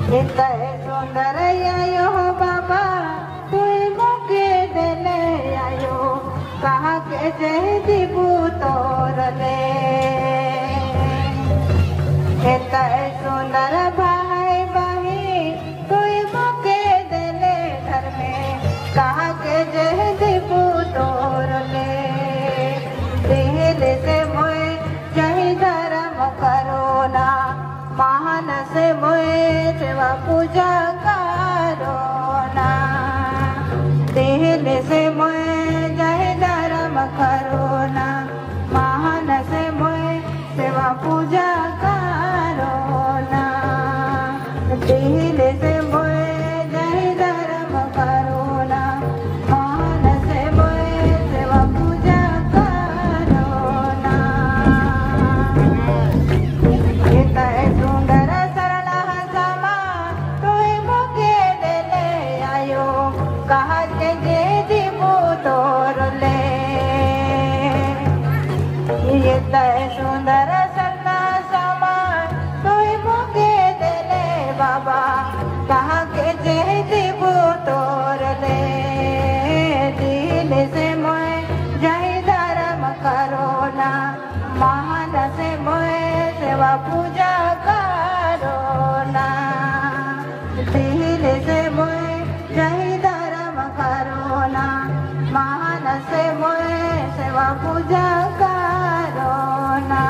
इतने सुंदर आयो बाबा तुई मुके देले आयो कहा के जय दीबू तोर ले इतने सुंदर भाई बहन तुई मुके देले घर में कहा के जय दीबू तोर ले दिल से मोए जय धर्म करो ना महान से मोए सेवा पूजा करो ना दिल से मोए जय धर्म करो ना महान से मोए सेवा पूजा करो ना दिल से मोए जय धर्म करो ना महान से मोए सेवा पूजा करो ना इतने सुंदर सरल समा तुई मुके देले आयो कहा के जे दीबू तोर ले इतने सुंदर सरल समा तुई मुके देले बाबा कहा के जे दीबू तोर ले दिल से मोए जय धर्म करो ना महान से मोए सेवा पूजा करो ना दिल से मोए जय धर्म करो ना महान से मोए सेवा पूजा करो ना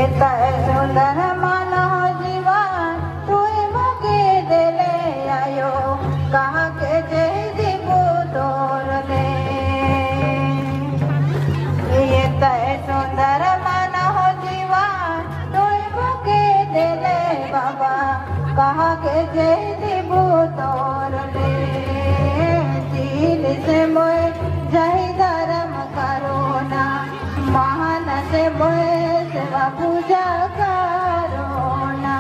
इतने सुंदर मानो जीवन तुई मुके देले आयो कहा के जय दीबू तोर ले इतने सुंदर मानो जीवन तुई मुके देले बाबा कहा के जय दीबू तोर ले दिल से मोए जय धर्म करो ना महान से मोए सेवा पूजा करो ना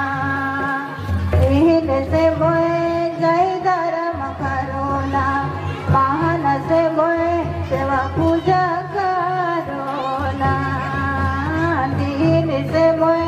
दिल से मोए जय धर्म करो ना महान से मोए सेवा पूजा करो ना दिल से मोए